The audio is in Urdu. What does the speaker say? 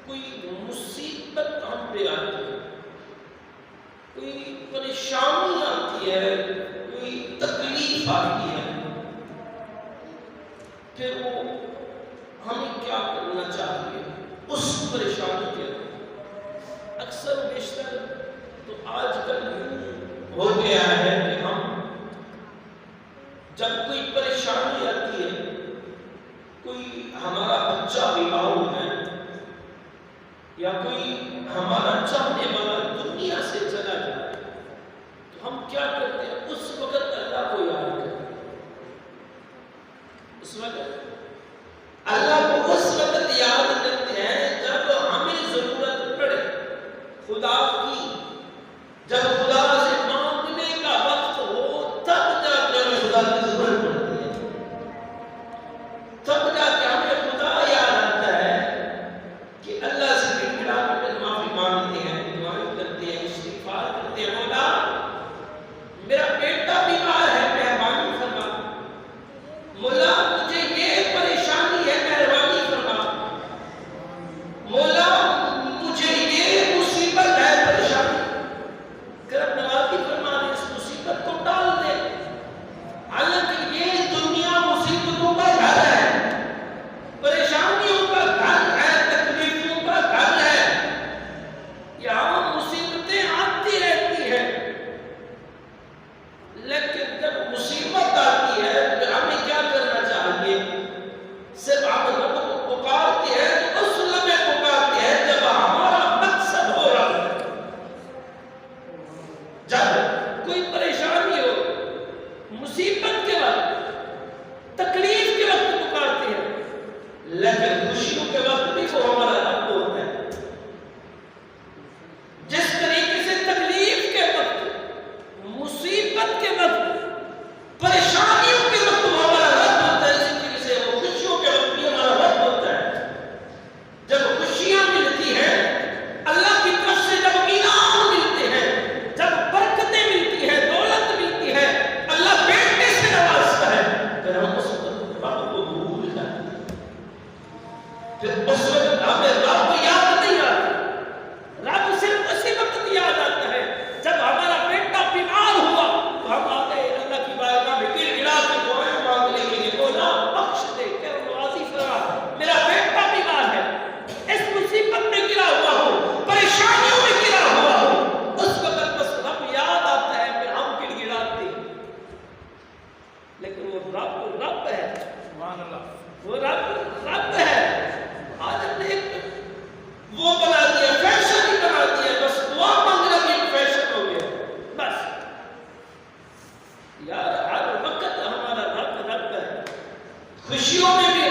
کوئی مصیبت ہم پہ آتی ہے، کوئی پریشانی آتی ہے، کوئی تکلیف آتی ہے، پھر وہ ہمیں کیا کرنا چاہیے اس پریشانی کے اندر؟ اکثر و بیشتر تو آج کل یوں ہو گیا ہے کہ ہم جب کوئی پریشانی آتی ہے، کوئی ہمارا بچہ بیمار ہے یا کوئی ہمارا چاہنے والا دنیا سے چلا جائے، تو ہم کیا کرتے ہیں؟ اس وقت اللہ کو یاد کرتے ہیں۔ اس وقت اللہ کو اس وقت یاد کرتے ہیں جب ہمیں ضرورت پڑے خدا کی، جب خدا سے مانگنے کا وقت ہو، تب جا کے ہمیں خدا کی ضرورت پڑتی ہے، تب جا کے ہمیں خدا یاد آتا ہے کہ اللہ سے گڑگڑا کر معافی مانگتے ہیں، دعائیں کرتے ہیں، استغفار کرتے ہیں، مولا میرا بیٹا بیمار ہے، مہربانی فرما، مولا مجھے یہ پریشانی ہے، مہربانی فرما، مولا مجھے یہ مصیبت ہے، پریشانی کرم نوازی فرما دے، اس مصیبت کو ٹال دے۔ حالانکہ یہ دنیا مصیبتوں کا گھر ہے، پریشانیوں کا گھر ہے، تکلیفوں کا گھر ہے، یہاں مصیبتیں آتی رہتی ہیں، لیکن جب مصیبت آتی ہے تو ہمیں کیا کرنا چاہیے؟ صرف آپ رب کو پکارتے ہیں تو اس لمحے پکارتے ہیں جب ہمارا مقصد ہو رہا ہے، جب کوئی پریشانی ہو، مصیبت کے وقت، تکلیف کے وقت پکارتے ہیں، لیکن خوشیوں کے وقت بھی وہ ہمارا رب ہوتا ہے۔ جس طریقے سے تکلیف کے وقت، مصیبت کے وقت، پریشانیوں کے وقت وہ ہمارا رب ہوتا ہے، اسی طریقے سے وہ خوشیوں کے وقت بھی ہمارا رب ہوتا ہے۔ جب خوشیاں ملتی ہیں، اللہ کی طرف سے جب انعام ملتے ہیں، جب برکتیں ملتی ہیں، دولت ملتی ہے، اللہ بیٹے سے نوازتا ہے، پھر ہم اس وقت رب کو بھول جاتے ہیں، پھر اس وقت ہمیں رب یاد نہیں آتا۔ رب صرف اسی وقت یاد آتا ہے جب ہمارا بیٹا بیمار ہوا تو ہم آتے ہیں اللہ کی بارگاہ میں گر گڑا کے دعائیں مانگنے کے لیے، مولا بخش دے، کرم نوازی فرما، میرا بیٹا بیمار ہے، اس مصیبت میں گرا ہوا ہوں، پریشانیوں میں گرا ہوا ہوں، اس وقت بس رب یاد آتا ہے، پھر ہم گر گڑاتے ہیں۔ لیکن وہ رب ہے، سبحان اللہ، وہ رب ہے۔ آج ہم نے ایک وہ بنا دیا، فیشن ہی بنا دیا، بس دعا مانگنا بھی ایک فیشن ہو گیا، بس یار ہر وقت ہمارا رب ہے، خوشیوں میں بھی